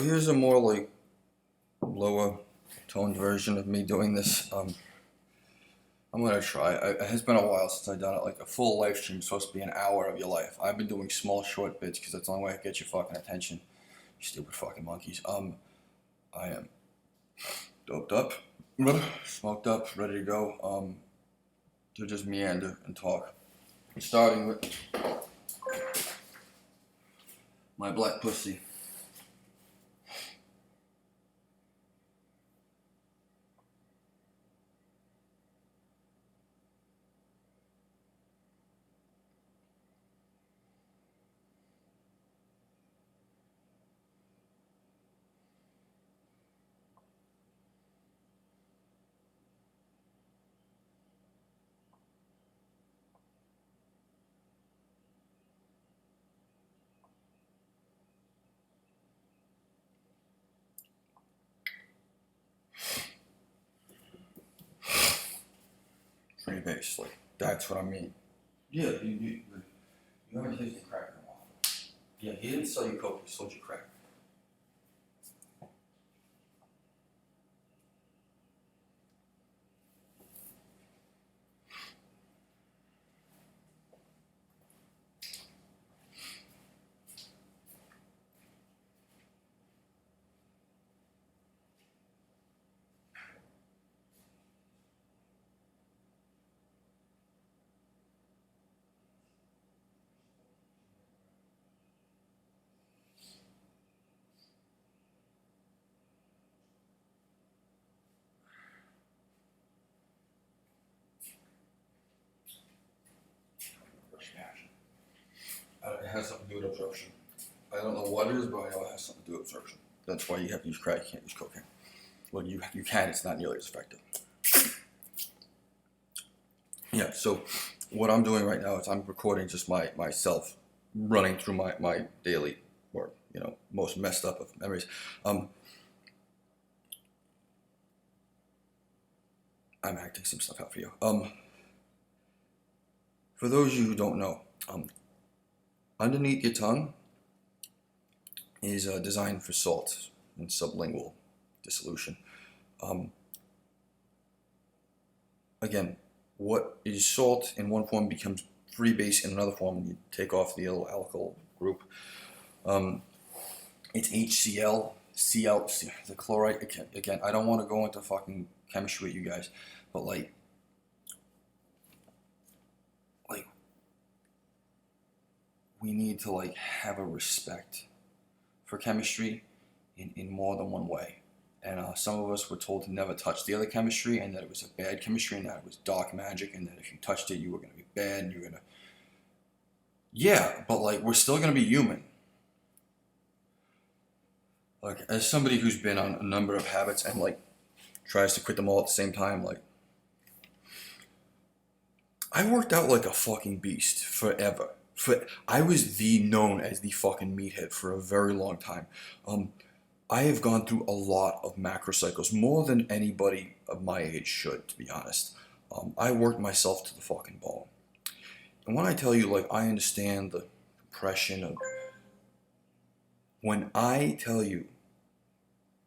Here's a more like lower toned version of me doing this. I'm gonna try. It has been a while since I've done it. Like a full live stream is supposed to be an hour of your life. I've been doing small, short bits because that's the only way I get your fucking attention. You stupid fucking monkeys. I am doped up, smoked up, ready to go. To just meander and talk. Starting with my black pussy. Pretty base, like that's what I mean. Yeah, you haven't tasted crack in a while. Yeah, he didn't sell you coke, he sold you crack. It has something to do with absorption. I don't know what it is, but I know it has something to do with absorption. That's why you have to use crack, you can't use cocaine. Well, you can, it's not nearly as effective. Yeah, so what I'm doing right now is I'm recording just myself running through my daily, or, most messed up of memories. I'm acting some stuff out for you. For those of you who don't know, underneath your tongue is designed for salt and sublingual dissolution. Again, what is salt in one form becomes free base in another form. You take off the alkyl group. It's HCl, Cl, the chloride. Again, I don't want to go into fucking chemistry with you guys, but like we need to like have a respect for chemistry in more than one way. And some of us were told to never touch the other chemistry, and that it was a bad chemistry, and that it was dark magic, and that if you touched it, you were going to be bad, and you're going to... Yeah, but like, we're still going to be human. Like, as somebody who's been on a number of habits and like tries to quit them all at the same time, like, I worked out like a fucking beast forever. I was known as the fucking meathead for a very long time. I have gone through a lot of macrocycles, more than anybody of my age should, to be honest. I worked myself to the fucking bone. And when I tell you, like, I understand the compression of... When I tell you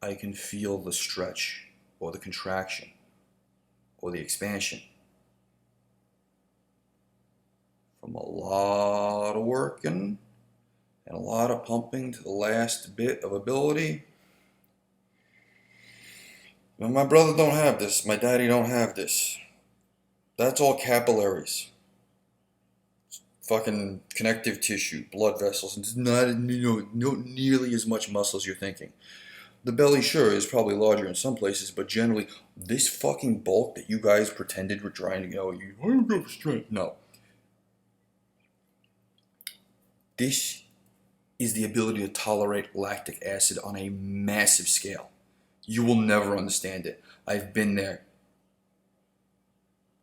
I can feel the stretch, or the contraction, or the expansion, from a lot of working and a lot of pumping to the last bit of ability. Well, my brother don't have this. My daddy don't have this. That's all capillaries. It's fucking connective tissue, blood vessels. It's not nearly as much muscle as you're thinking. The belly, sure, is probably larger in some places, but generally, this fucking bulk that you guys pretended were trying to you don't have strength. No. This is the ability to tolerate lactic acid on a massive scale. You will never understand it. I've been there.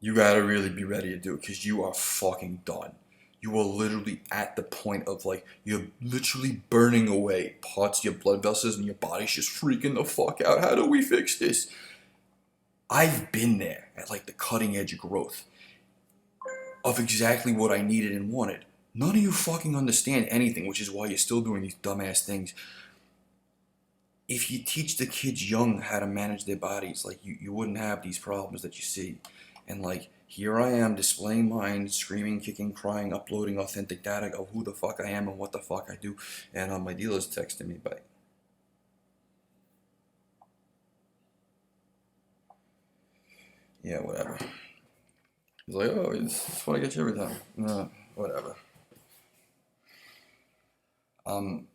You gotta really be ready to do it, because you are fucking done. You are literally at the point of like, you're literally burning away parts of your blood vessels and your body's just freaking the fuck out. How do we fix this? I've been there at like the cutting edge of growth of exactly what I needed and wanted. None of you fucking understand anything, which is why you're still doing these dumbass things. if you teach the kids young how to manage their bodies, like you wouldn't have these problems that you see. And like here I am displaying mine, screaming, kicking, crying, uploading authentic data of who the fuck I am and what the fuck I do. And my dealer's texting me, but yeah, whatever. He's like, oh, it's what I get you every time. Whatever. Um,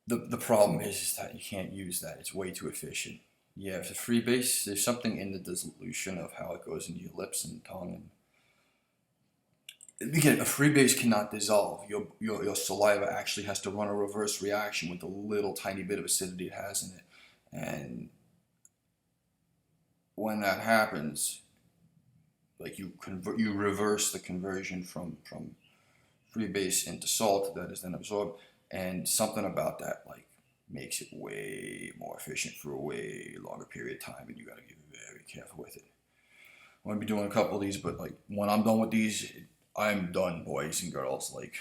the problem is that you can't use that. It's way too efficient. Yeah, if it's a freebase, there's something in the dissolution of how it goes into your lips and tongue. And again, a freebase cannot dissolve. Your saliva actually has to run a reverse reaction with the little tiny bit of acidity it has in it. And when that happens, like you reverse the conversion from freebase into salt that is then absorbed, and something about that like makes it way more efficient for a way longer period of time, and you got to be very careful with it. I'm gonna be doing a couple of these, but like when I'm done with these, I'm done, boys and girls. Like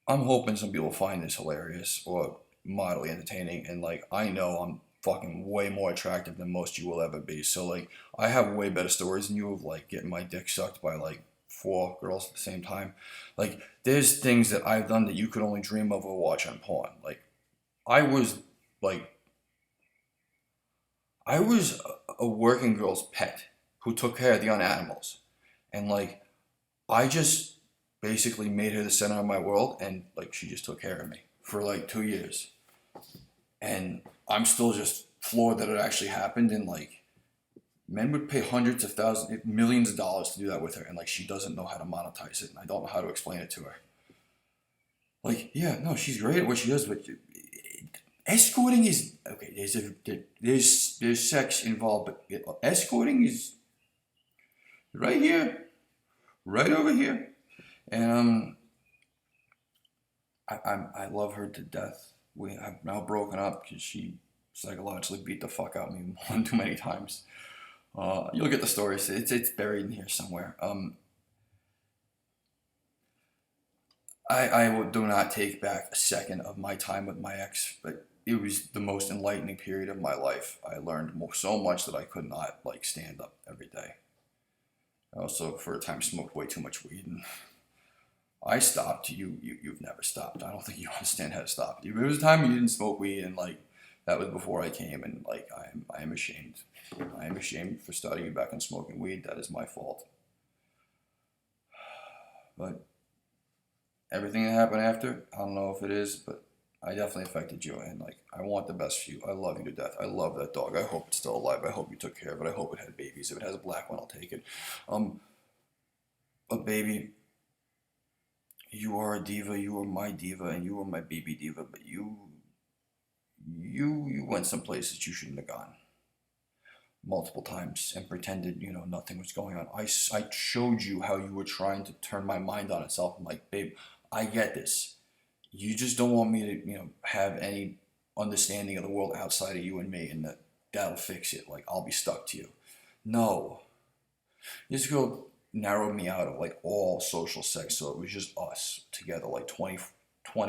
I'm hoping some people find this hilarious or mildly entertaining, and like I know I'm fucking way more attractive than most you will ever be. So like I have way better stories than you of like getting my dick sucked by like 4 girls at the same time. Like there's things that I've done that you could only dream of or watch on porn. Like I was like I was a working girl's pet who took care of the young animals, and like I just basically made her the center of my world, and like she just took care of me for like 2 years, and I'm still just floored that it actually happened. And like men would pay hundreds of thousands, millions of dollars to do that with her, and like she doesn't know how to monetize it, and I don't know how to explain it to her. Like, yeah, no, she's great at what she does, but escorting is okay. There's sex involved, but escorting is right here, right over here, and I love her to death. We have now broken up because she psychologically beat the fuck out of me one too many times. You'll get the stories. It's buried in here somewhere. I do not take back a second of my time with my ex, but it was the most enlightening period of my life. I learned so much that I could not like stand up every day. I also, for a time, smoked way too much weed, and I stopped. You've never stopped. I don't think you understand how to stop. There was a time you didn't smoke weed, and like that was before I came, and like I am ashamed. I am ashamed for starting you back on smoking weed. That is my fault. But everything that happened after, I don't know if it is, but I definitely affected you, and like I want the best for you. I love you to death. I love that dog. I hope it's still alive. I hope you took care of it. I hope it had babies. If it has a black one, I'll take it. But baby, you are a diva. You are my diva, and you are my baby diva. But you went some places you shouldn't have gone multiple times and pretended nothing was going on. I showed you how you were trying to turn my mind on itself. I'm like, babe, I get this. You just don't want me to have any understanding of the world outside of you and me, and that'll fix it. Like I'll be stuck to you. No, this girl narrowed me out of like all social sex, so it was just us together like 20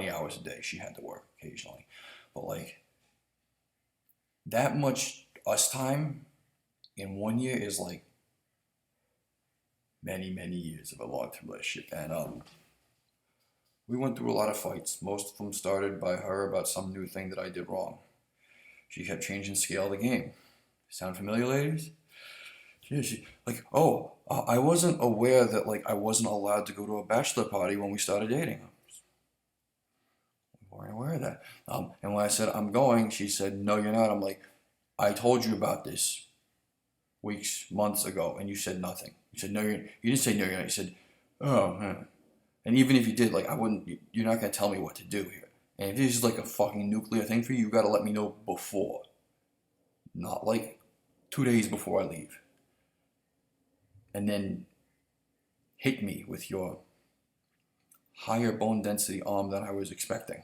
hours a day. She had to work occasionally, but like that much us time in 1 year is like many years of a long-term relationship. And we went through a lot of fights. Most of them started by her about some new thing that I did wrong. She kept changing the scale of the game. Sound familiar, ladies? Yeah, I wasn't aware that like I wasn't allowed to go to a bachelor party when we started dating. We weren't aware of that. And when I said I'm going, she said, no, you're not. I'm like, I told you about this weeks, months ago, and you said nothing. You said no, you didn't say no, you're not. You said, oh, huh. And even if you did, like I wouldn't. You're not gonna tell me what to do here. And if this is like a fucking nuclear thing for you, you gotta let me know before, not like 2 days before I leave, and then hit me with your higher bone density arm than I was expecting.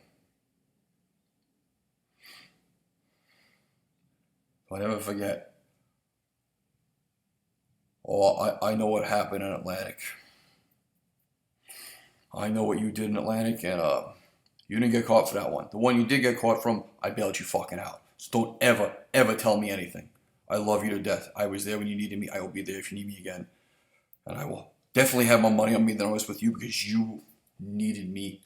I'll never forget. Oh, I know what happened in Atlantic. I know what you did in Atlantic, and You didn't get caught for that one. The one you did get caught from, I bailed you fucking out. So don't ever, ever tell me anything. I love you to death. I was there when you needed me. I will be there if you need me again. And I will definitely have more money on me than I was with you because you needed me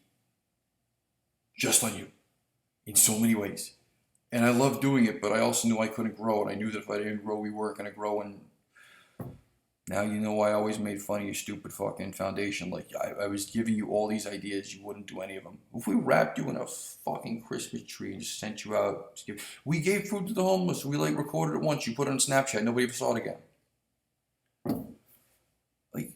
just on you in so many ways. And I loved doing it, but I also knew I couldn't grow. And I knew that if I didn't grow, we weren't going to grow. And now you know why I always made fun of your stupid fucking foundation. Like, I was giving you all these ideas, you wouldn't do any of them. If we wrapped you in a fucking Christmas tree and just sent you out, we gave food to the homeless, we like recorded it once, you put it on Snapchat, nobody ever saw it again. Like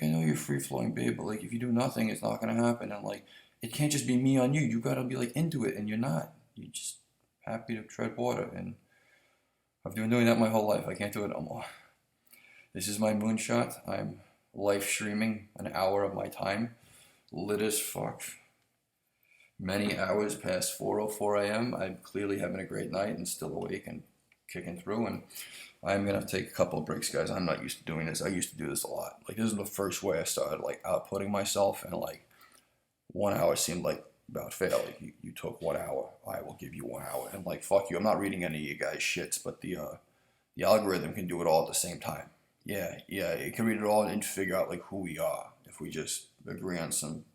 I know you're free-flowing, babe, but like if you do nothing, it's not gonna happen. And like, it can't just be me on you. You gotta be like into it, and you're not. You're just happy to tread water, and I've been doing that my whole life. I can't do it no more. This is my moonshot. I'm live streaming an hour of my time. Lit as fuck. Many hours past 4:04 a.m. I'm clearly having a great night and still awake and kicking through. And I'm gonna take a couple of breaks, guys. I'm not used to doing this. I used to do this a lot. Like, this is the first way I started like outputting myself, and like 1 hour seemed like about fair. Like, you took 1 hour, I will give you 1 hour. And like, fuck you. I'm not reading any of you guys' shits, but the algorithm can do it all at the same time. Yeah, it can read it all and figure out like who we are if we just agree on some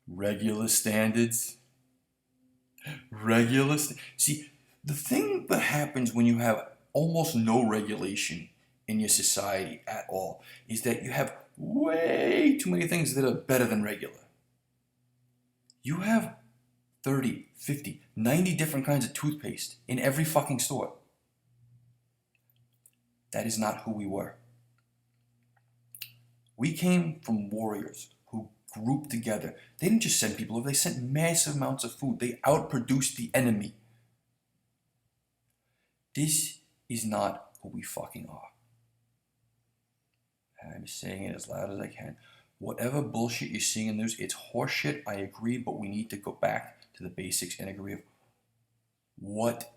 regular standards. See, the thing that happens when you have almost no regulation in your society at all is that you have way too many things that are better than regular. You have 30, 50, 90 different kinds of toothpaste in every fucking store. That is not who we were. We came from warriors who grouped together. They didn't just send people over, they sent massive amounts of food. They outproduced the enemy. This is not who we fucking are. I'm saying it as loud as I can. Whatever bullshit you're seeing in the news, it's horseshit, I agree, but we need to go back to the basics and agree of what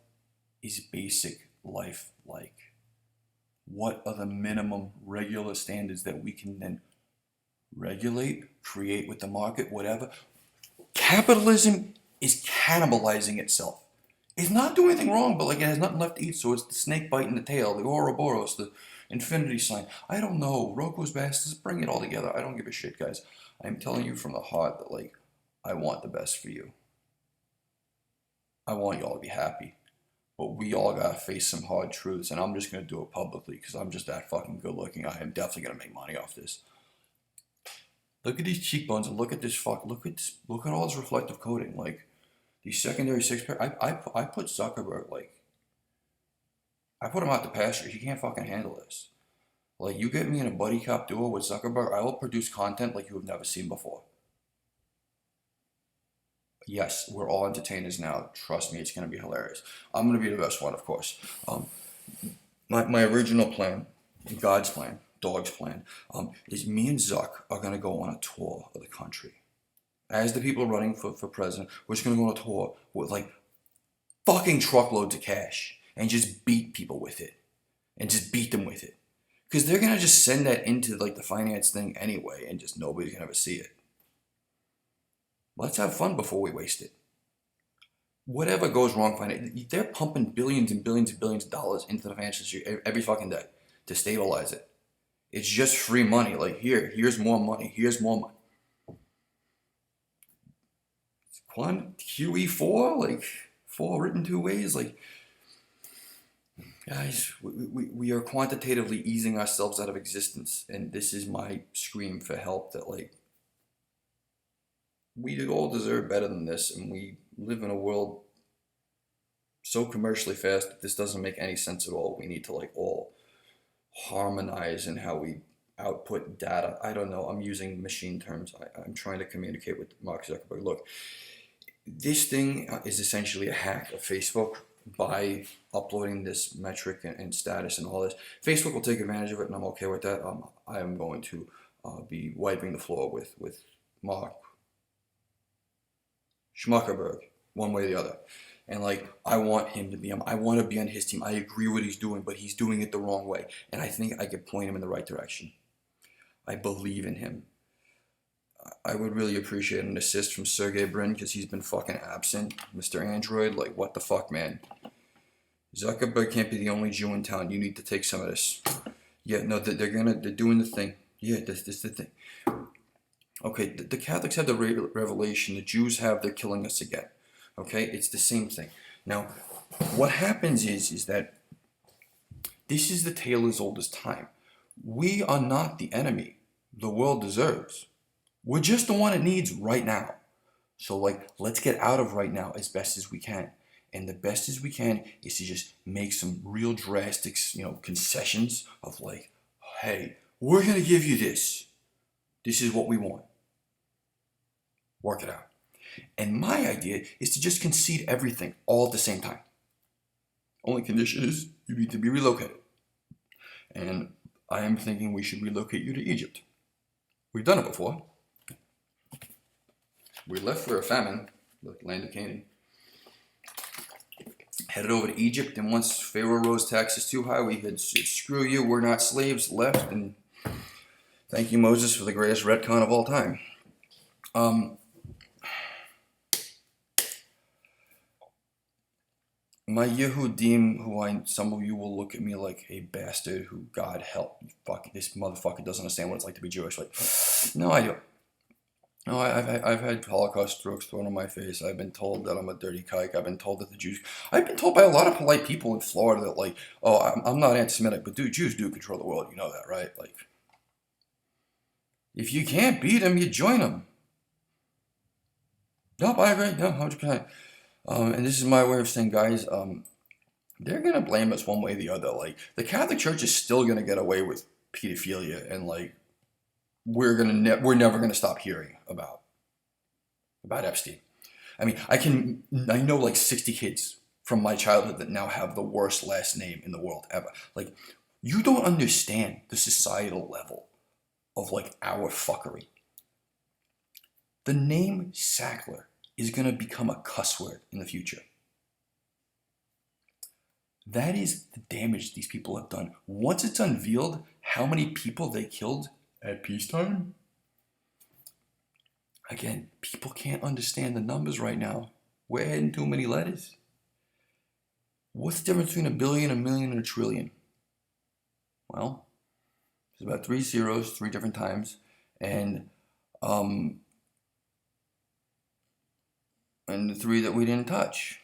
is basic life like? What are the minimum regular standards that we can then regulate, create with the market, whatever? Capitalism is cannibalizing itself. It's not doing anything wrong, but like it has nothing left to eat, so it's the snake biting the tail, the Ouroboros, the infinity sign. I don't know. Roko's bastards, bring it all together. I don't give a shit, guys. I'm telling you from the heart that like I want the best for you. I want y'all to be happy. But we all gotta face some hard truths, and I'm just gonna do it publicly because I'm just that fucking good looking. I am definitely gonna make money off this. Look at these cheekbones and look at this look at all this reflective coating. Like these secondary six pack. I put Zuckerberg like I put him out to pasture. He can't fucking handle this. Like, you get me in a buddy cop duo with Zuckerberg, I will produce content like you have never seen before. Yes, we're all entertainers now. Trust me, it's going to be hilarious. I'm going to be the best one, of course. My original plan, God's plan, dog's plan, is me and Zuck are going to go on a tour of the country. As the people running for president, we're just going to go on a tour with like fucking truckloads of cash and just beat people with it. And just beat them with it. Because they're going to just send that into like the finance thing anyway and just nobody's going to ever see it. Let's have fun before we waste it. Whatever goes wrong, they're pumping billions and billions and billions of dollars into the financial industry every fucking day to stabilize it. It's just free money. Like, here's more money. Here's more money. Quant QE4, like 4 written 2 ways. Like, guys, we are quantitatively easing ourselves out of existence, and this is my scream for help that like we all deserve better than this, and we live in a world so commercially fast that this doesn't make any sense at all. We need to like all harmonize in how we output data. I don't know. I'm using machine terms. I'm trying to communicate with Mark Zuckerberg. Look, this thing is essentially a hack of Facebook by uploading this metric and status and all this. Facebook will take advantage of it, and I'm okay with that. I am going to be wiping the floor with Mark Schmuckerberg, one way or the other. And like, I want him to be, I want to be on his team. I agree with what he's doing, but he's doing it the wrong way. And I think I could point him in the right direction. I believe in him. I would really appreciate an assist from Sergey Brin because he's been fucking absent. Mr. Android, like, what the fuck, man? Zuckerberg can't be the only Jew in town. You need to take some of this. Yeah, no, they're doing the thing. Yeah, this the thing. Okay, the Catholics have the revelation. The Jews have they're killing us again. Okay, it's the same thing. Now, what happens is that this is the tale as old as time. We are not the enemy the world deserves. We're just the one it needs right now. So, like, let's get out of right now as best as we can. And the best as we can is to just make some real drastic, concessions of like, hey, we're going to give you this. This is what we want. Work it out. And my idea is to just concede everything all at the same time. Only condition is you need to be relocated. And I am thinking we should relocate you to Egypt. We've done it before. We left for a famine, the land of Canaan. Headed over to Egypt, and once Pharaoh rose taxes too high, we said, screw you, we're not slaves, left, and thank you, Moses, for the greatest retcon of all time. My Yehudim, some of you will look at me like a bastard who, God help, fuck, this motherfucker doesn't understand what it's like to be Jewish. Like, no, I do. No, I've had Holocaust jokes thrown in my face. I've been told that I'm a dirty kike. I've been told that the Jews... I've been told by a lot of polite people in Florida that, like, oh, I'm not anti-Semitic, but dude, Jews do control the world. You know that, right? Like, if you can't beat them, you join them. Nope, I agree. No, 100%. And this is my way of saying, guys, they're going to blame us one way or the other. Like, the Catholic Church is still going to get away with pedophilia and, like, we're never gonna stop hearing about Epstein. I mean, I know like 60 kids from my childhood that now have the worst last name in the world ever. Like, you don't understand the societal level of like our fuckery. The name Sackler is gonna become a cuss word in the future. That is the damage these people have done. Once it's unveiled how many people they killed at peacetime? Again, people can't understand the numbers right now. We're adding too many letters. What's the difference between a billion, a million, and a trillion? Well, there's about 3 zeros, 3 different times, and the 3 that we didn't touch.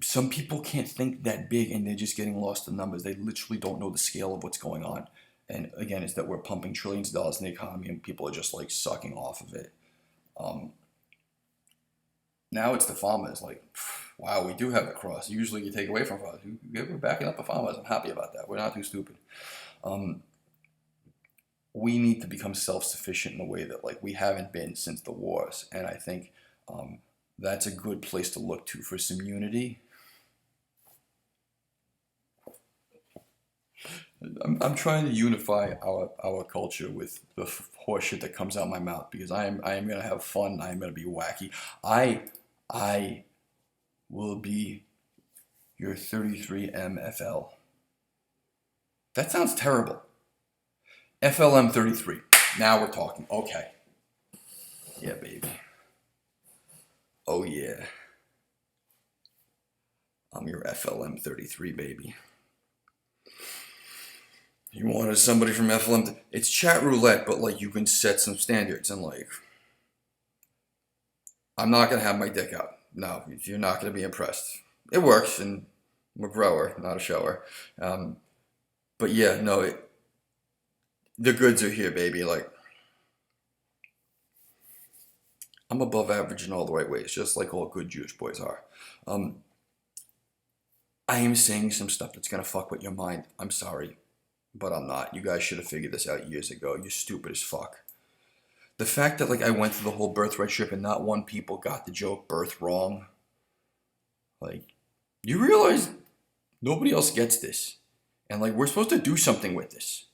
Some people can't think that big, and they're just getting lost in numbers. They literally don't know the scale of what's going on. And again, it's that we're pumping trillions of dollars in the economy and people are just like sucking off of it. Now it's the farmers. Like, wow, we do have the cross. Usually you take away from farmers. We're backing up the farmers. I'm happy about that. We're not too stupid. We need to become self-sufficient in a way that like we haven't been since the wars. And I think that's a good place to look to for some unity. I'm trying to unify our culture with the horseshit that comes out my mouth because I am gonna have fun. I am gonna be wacky. I will be your 33 MFL. That sounds terrible. FLM33. Now we're talking. Okay. Yeah, baby. Oh yeah. I'm your FLM33 baby. You wanted somebody from FLM. It's chat roulette, but like you can set some standards and like. I'm not gonna have my dick out. No, you're not gonna be impressed. It works, and I'm a grower, not a shower. But yeah, no. The goods are here, baby. Like, I'm above average in all the right ways, just like all good Jewish boys are. I am saying some stuff that's gonna fuck with your mind. I'm sorry. But I'm not. You guys should have figured this out years ago. You're stupid as fuck. The fact that like I went through the whole birthright trip and not one people got the joke birth wrong. Like, you realize nobody else gets this. And like we're supposed to do something with this.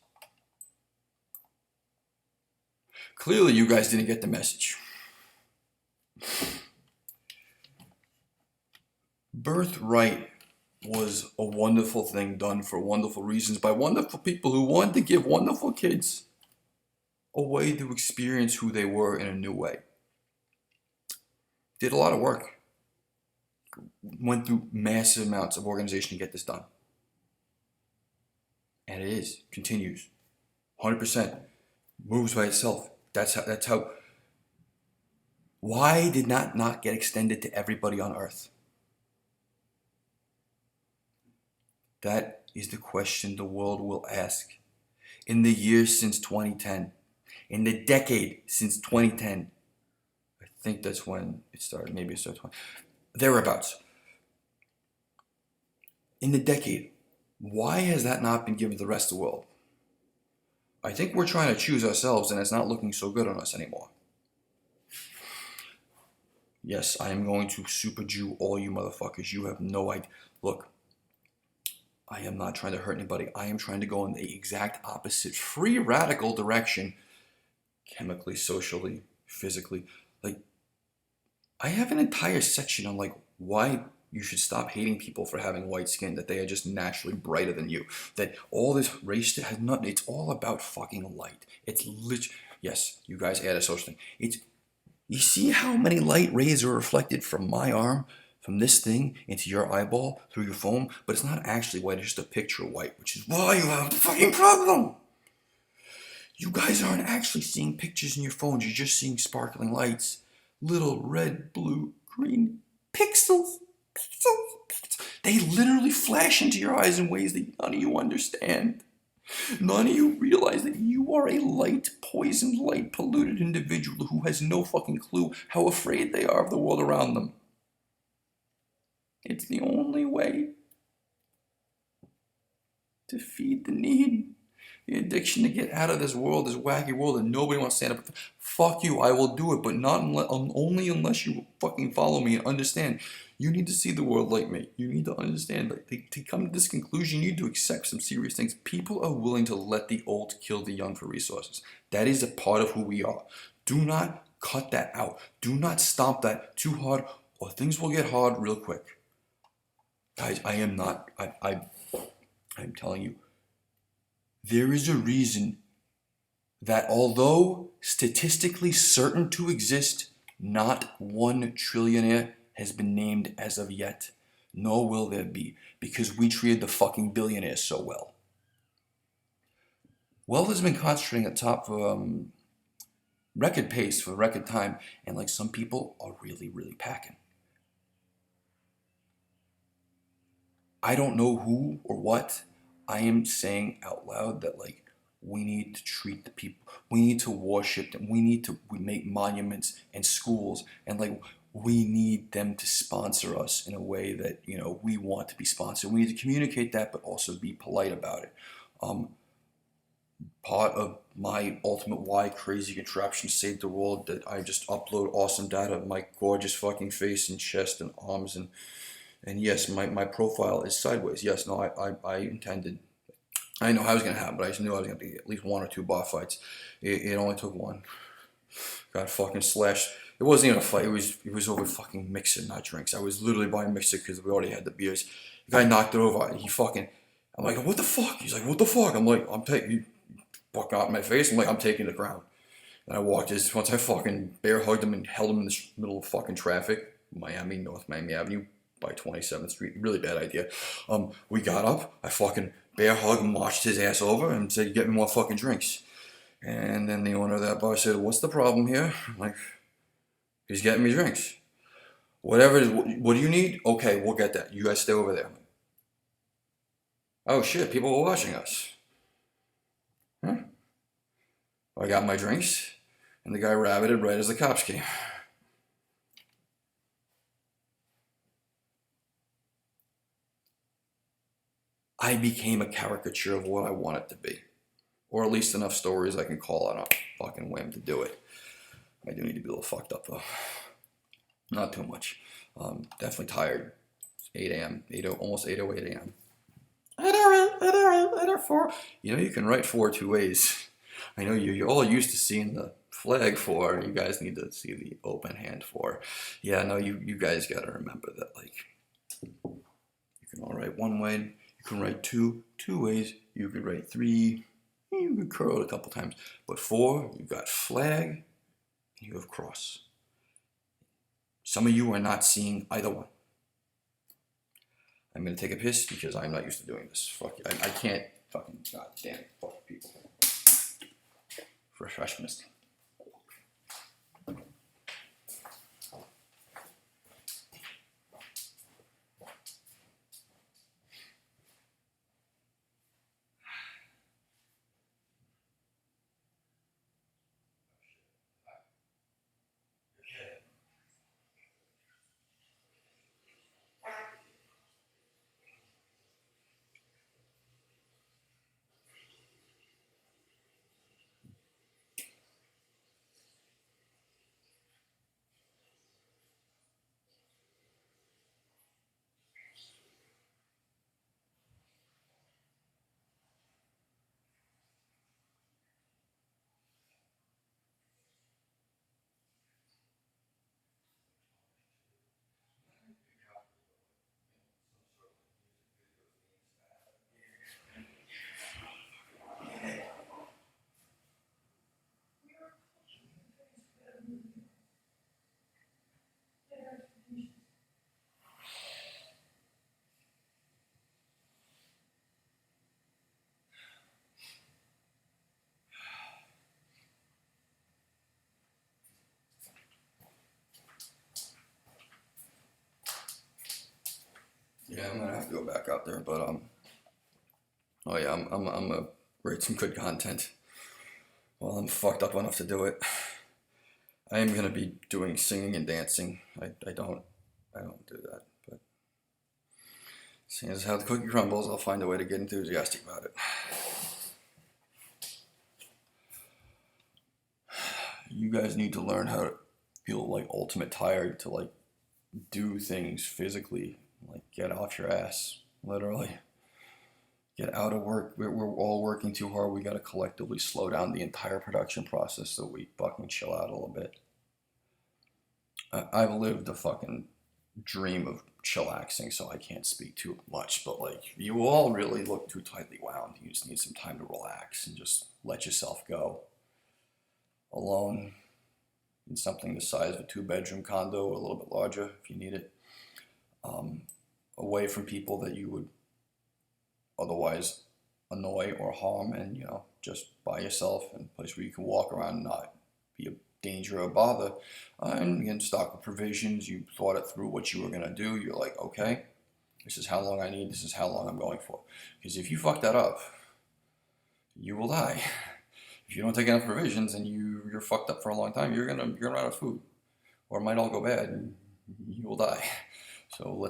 Clearly you guys didn't get the message. Birthright was a wonderful thing done for wonderful reasons by wonderful people who wanted to give wonderful kids a way to experience who they were in a new way. Did a lot of work. Went through massive amounts of organization to get this done. And it is, continues. 100%. Moves by itself. That's how. Why did that not get extended to everybody on Earth? That is the question the world will ask. In the years since 2010, in the decade since 2010, I think that's when it started, maybe it started 20, thereabouts. In the decade, why has that not been given to the rest of the world? I think we're trying to choose ourselves and it's not looking so good on us anymore. Yes, I am going to super Jew all you motherfuckers. You have no idea. Look, I am not trying to hurt anybody. I am trying to go in the exact opposite, free radical direction, chemically, socially, physically. Like, I have an entire section on like why you should stop hating people for having white skin, that they are just naturally brighter than you, that all this race shit has nothing. It's all about fucking light. It's literally, yes, you guys add a social thing. It's, you see how many light rays are reflected from my arm, from this thing, into your eyeball, through your phone? But it's not actually white, it's just a picture of white, which is why you have the fucking problem. You guys aren't actually seeing pictures in your phones, you're just seeing sparkling lights. Little red, blue, green pixels. They literally flash into your eyes in ways that none of you understand. None of you realize that you are a light, poisoned, light, polluted individual who has no fucking clue how afraid they are of the world around them. It's the only way to feed the need. The addiction to get out of this world, this wacky world that nobody wants to stand up. Fuck you, I will do it, but not only unless you fucking follow me and understand. You need to see the world like me. You need to understand, like, to come to this conclusion, you need to accept some serious things. People are willing to let the old kill the young for resources. That is a part of who we are. Do not cut that out. Do not stomp that too hard, or things will get hard real quick. Guys, I am not, I'm telling you, there is a reason that although statistically certain to exist, not one trillionaire has been named as of yet, nor will there be, because we treated the fucking billionaires so well. Wealth has been concentrating at top for record pace for record time, and like some people are really, really packing. I don't know who or what. I am saying out loud that like we need to treat the people, we need to worship them, we make monuments and schools, and like we need them to sponsor us in a way that, you know, we want to be sponsored. We need to communicate that, but also be polite about it. Part of my ultimate why crazy contraption saved the world, that I just upload awesome data of my gorgeous fucking face and chest and arms, and yes, my profile is sideways. Yes, no, I intended, I know how it was going to happen, but I just knew I was going to get at least one or two bar fights. It only took one. Got fucking slashed. It wasn't even a fight. It was over fucking mixer, not drinks. I was literally buying mixer because we already had the beers. The guy knocked it over. He fucking, I'm like, what the fuck? He's like, what the fuck? I'm like, I'm taking, you fuck out in my face. I'm like, I'm taking the ground. And I walked his, once I fucking bear hugged him and held him in the middle of fucking traffic, North Miami Avenue by 27th Street. Really bad idea. We got up. I fucking bear hugged and watched his ass over and said, get me more fucking drinks. And then the owner of that bar said, what's the problem here? I'm like, he's getting me drinks. Whatever it is, what do you need? Okay, we'll get that. You guys stay over there. Oh shit, people were watching us. Huh? I got my drinks, and the guy rabbited right as the cops came. I became a caricature of what I wanted to be. Or at least enough stories I can call on a fucking whim to do it. I do need to be a little fucked up though. Not too much. Definitely tired. It's 8 a.m. Almost 8:08 a.m. 8:04. You know, you can write 4 two ways. I know you're all used to seeing the flag 4. You guys need to see the open hand 4. Yeah, no, you guys got to remember that, like, you You can all write one way. You can write two ways. You could write three. You could curl it a couple times. But four, you've got flag, and you have cross. Some of you are not seeing either one. I'm going to take a piss because I'm not used to doing this. Fuck, I can't fucking, goddamn, fuck people. Refreshment. Yeah, I'm gonna have to go back out there, but oh yeah, I'm gonna write some good content. Well, I'm fucked up enough to do it. I am gonna be doing singing and dancing. I don't do that, but seeing as how the cookie crumbles, I'll find a way to get enthusiastic about it. You guys need to learn how to feel like ultimate tired to like do things physically, like get off your ass, literally. Get out of work. We're all working too hard. We gotta collectively slow down the entire production process so we fucking chill out a little bit. I've lived a fucking dream of chillaxing, so I can't speak too much, but like, you all really look too tightly wound. You just need some time to relax and just let yourself go. Alone in something the size of a 2-bedroom condo or a little bit larger if you need it. Away from people that you would otherwise annoy or harm, and just by yourself in a place where you can walk around and not be a danger or bother. And again, stock with provisions. You thought it through what you were going to do. You're like, okay, this is how long I need. This is how long I'm going for. Because if you fuck that up, you will die. If you don't take enough provisions and you're fucked up for a long time, you're gonna run out of food, or it might all go bad and you will die. So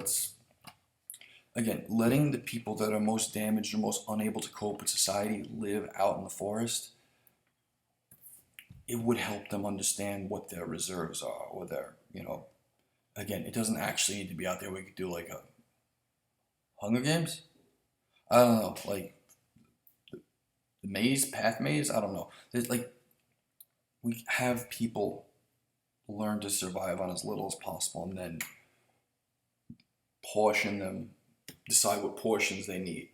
again, letting the people that are most damaged or most unable to cope with society live out in the forest, it would help them understand what their reserves are, or their, again, it doesn't actually need to be out there. We could do like a Hunger Games. I don't know, like the maze, path maze. I don't know. There's like, we have people learn to survive on as little as possible, and then portion them, decide what portions they need.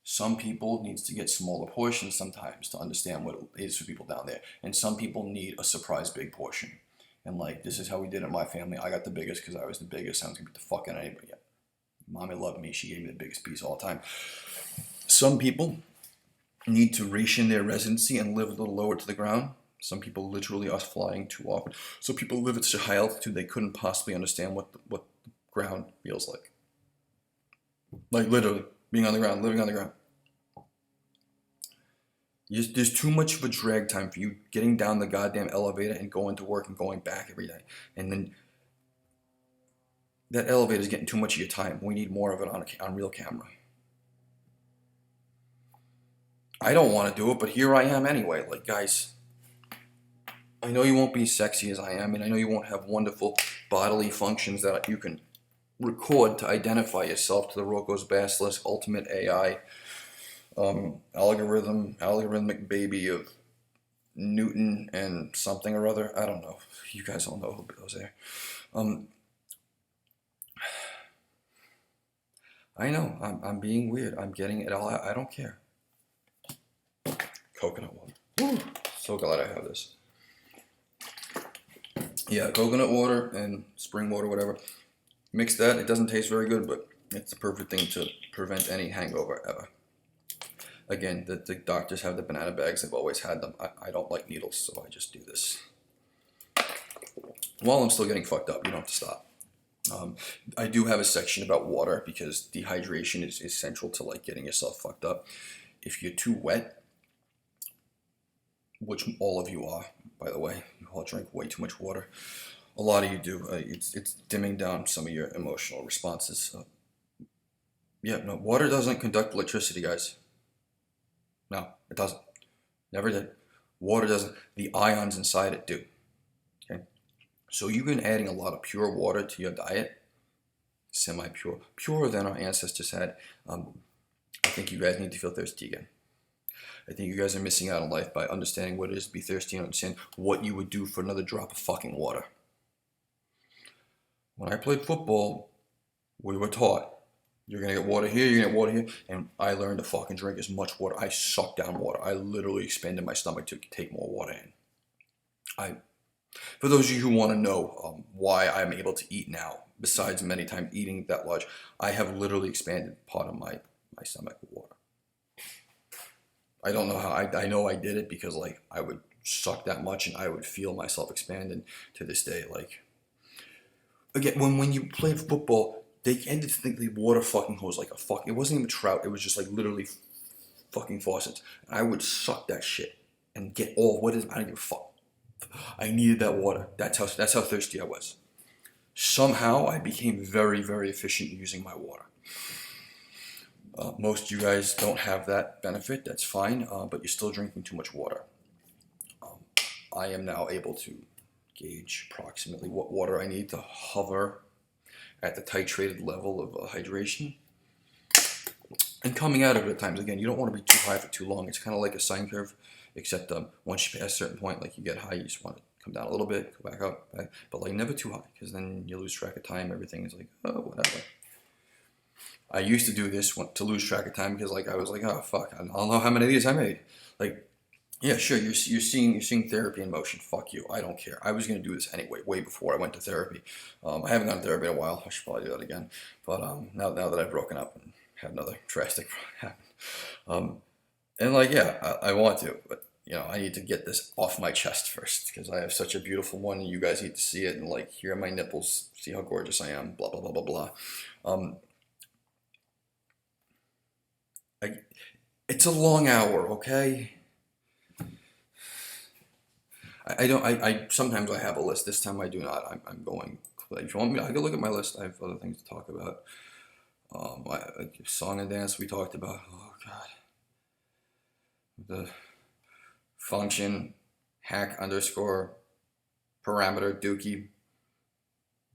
Some people needs to get smaller portions sometimes to understand what it is for people down there, and some people need a surprise big portion. And like, this is how we did it in my family. I got the biggest because I was the biggest. I was gonna beat the fuck out of anybody yet. Mommy loved me. She gave me the biggest piece all the time. Some people need to ration their residency and live a little lower to the ground. Some people literally are flying too often. So people live at such a high altitude they couldn't possibly understand what the ground feels like. Like literally being on the ground, living on the ground. There's too much of a drag time for you getting down the goddamn elevator and going to work and going back every day. And then that elevator is getting too much of your time. We need more of it on real camera. I don't want to do it, but here I am anyway. Like, guys, I know you won't be as sexy as I am, and I know you won't have wonderful bodily functions that you can record to identify yourself to the Rocco's Basilisk Ultimate AI algorithmic baby of Newton and something or other. I don't know. You guys all know who goes there. I know, I'm being weird. I'm getting it all out. I don't care. Coconut water. Woo. So glad I have this. Yeah, coconut water and spring water, whatever. Mix that. It doesn't taste very good, but it's the perfect thing to prevent any hangover ever. Again, the doctors have the banana bags. I've always had them. I don't like needles, so I just do this. While I'm still getting fucked up, you don't have to stop. I do have a section about water because dehydration is central to like getting yourself fucked up. If you're too wet, which all of you are, by the way, you all drink way too much water. A lot of you do. It's dimming down some of your emotional responses. Yeah, no, water doesn't conduct electricity, guys. No, it doesn't. Never did. Water doesn't. The ions inside it do. Okay, so you've been adding a lot of pure water to your diet, semi-pure, purer than our ancestors had. I think you guys need to feel thirsty again. I think you guys are missing out on life by understanding what it is to be thirsty and understand what you would do for another drop of fucking water. When I played football, we were taught, you're going to get water here, you're going to get water here, and I learned to fucking drink as much water. I sucked down water. I literally expanded my stomach to take more water in. For those of you who want to know why I'm able to eat now, besides many times eating that large, I have literally expanded part of my stomach with water. I don't know how. I know I did it because like I would suck that much and I would feel myself expand. And to this day, like again, when you played football, they ended to think the water fucking hose like a fucking. It wasn't even a trout. It was just like literally fucking faucets. And I would suck that shit and get all what is. I don't give a fuck. I needed that water. That's how thirsty I was. Somehow I became very, very efficient using my water. Most of you guys don't have that benefit. That's fine, but you're still drinking too much water. I am now able to gauge approximately what water I need to hover at the titrated level of hydration. And coming out of it at times, again, you don't want to be too high for too long. It's kind of like a sine curve, except once you pass a certain point, like you get high, you just want to come down a little bit, go back up, but like never too high, because then you lose track of time. Everything is like, oh, whatever. I used to do this to lose track of time because like I was like, oh fuck, I don't know how many of these I made. Like, yeah, sure, you're seeing therapy in motion. Fuck you, I don't care. I was gonna do this anyway, way before I went to therapy. I haven't gone to therapy in a while. I should probably do that again. But now that I've broken up and had another drastic happen, and like yeah, I want to, but you know, I need to get this off my chest first because I have such a beautiful one, and you guys need to see it and like here are my nipples, see how gorgeous I am, blah blah blah blah blah. It's a long hour, okay? I sometimes I have a list. This time I do not. I'm going. If you want me, I can look at my list. I have other things to talk about. Song and dance we talked about. Oh God. The function hack underscore parameter dookie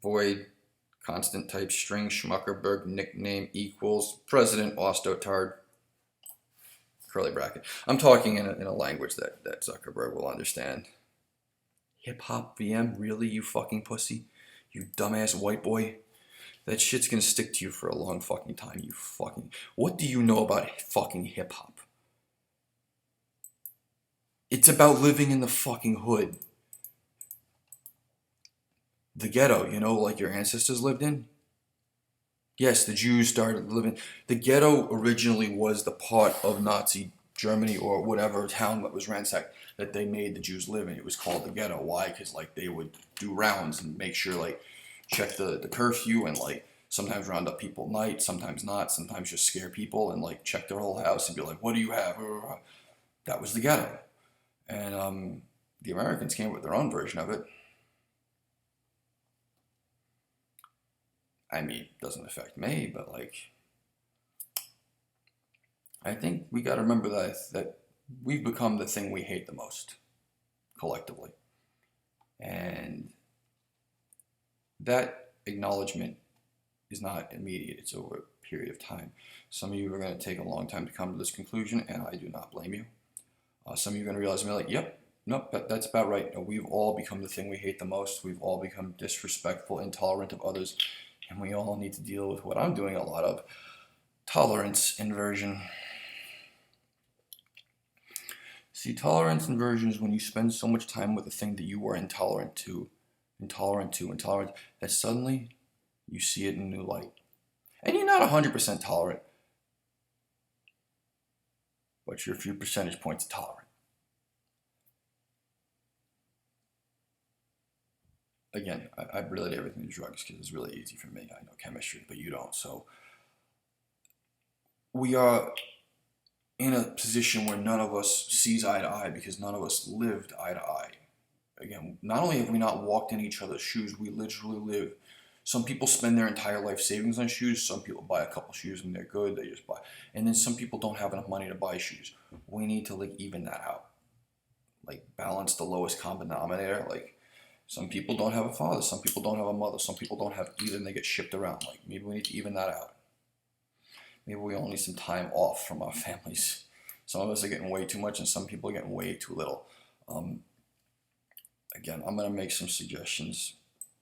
void constant type string schmuckerberg nickname equals president ostotard curly bracket. I'm talking in a language that Zuckerberg will understand. Hip hop VM, really, you fucking pussy, you dumbass white boy. That shit's gonna stick to you for a long fucking time. You fucking. What do you know about fucking hip hop? It's about living in the fucking hood. The ghetto, you know, like your ancestors lived in. Yes, the Jews started living. The ghetto originally was the part of Nazi Germany or whatever town that was ransacked that they made the Jews live in. It was called the ghetto. Why? Because like they would do rounds and make sure like check the curfew and like sometimes round up people at night, sometimes not, sometimes just scare people and like check their whole house and be like, what do you have? That was the ghetto. And the Americans came up with their own version of it. I mean, it doesn't affect me, but like, I think we got to remember that we've become the thing we hate the most, collectively. And that acknowledgement is not immediate, it's over a period of time. Some of you are going to take a long time to come to this conclusion, and I do not blame you. Some of you are going to realize, like, yep, nope, that's about right. You know, we've all become the thing we hate the most. We've all become disrespectful, intolerant of others, and we all need to deal with what I'm doing a lot of, Tolerance inversion. See, tolerance inversion is when you spend so much time with a thing that you were intolerant to, that suddenly you see it in a new light. And you're not 100% tolerant, but you're a few percentage points tolerant. Again, I relate everything to drugs because it's really easy for me. I know chemistry, but you don't. So we are in a position where none of us sees eye to eye because none of us lived eye to eye. Again, not only have we not walked in each other's shoes, we literally live. Some people spend their entire life savings on shoes. Some people buy a couple shoes and they're good. They just buy. And then some people don't have enough money to buy shoes. We need to like even that out. Like balance the lowest common denominator. Like some people don't have a father. Some people don't have a mother. Some people don't have either and they get shipped around. Like maybe we need to even that out. Maybe we all need some time off from our families. Some of us are getting way too much and some people are getting way too little. Again, I'm going to make some suggestions.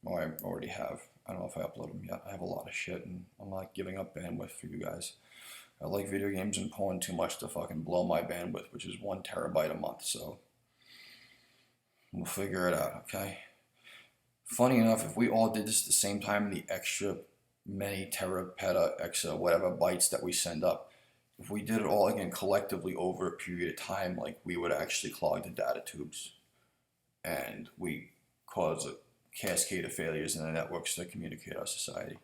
Or I already have. I don't know if I uploaded them yet. I have a lot of shit and I'm not giving up bandwidth for you guys. I like video games and porn too much to fucking blow my bandwidth, which is 1 terabyte a month. So we'll figure it out, okay? Funny enough, if we all did this at the same time, the extra many terapeta, exa, whatever bytes that we send up, if we did it all again collectively over a period of time, like we would actually clog the data tubes and we cause a cascade of failures in the networks that communicate our society.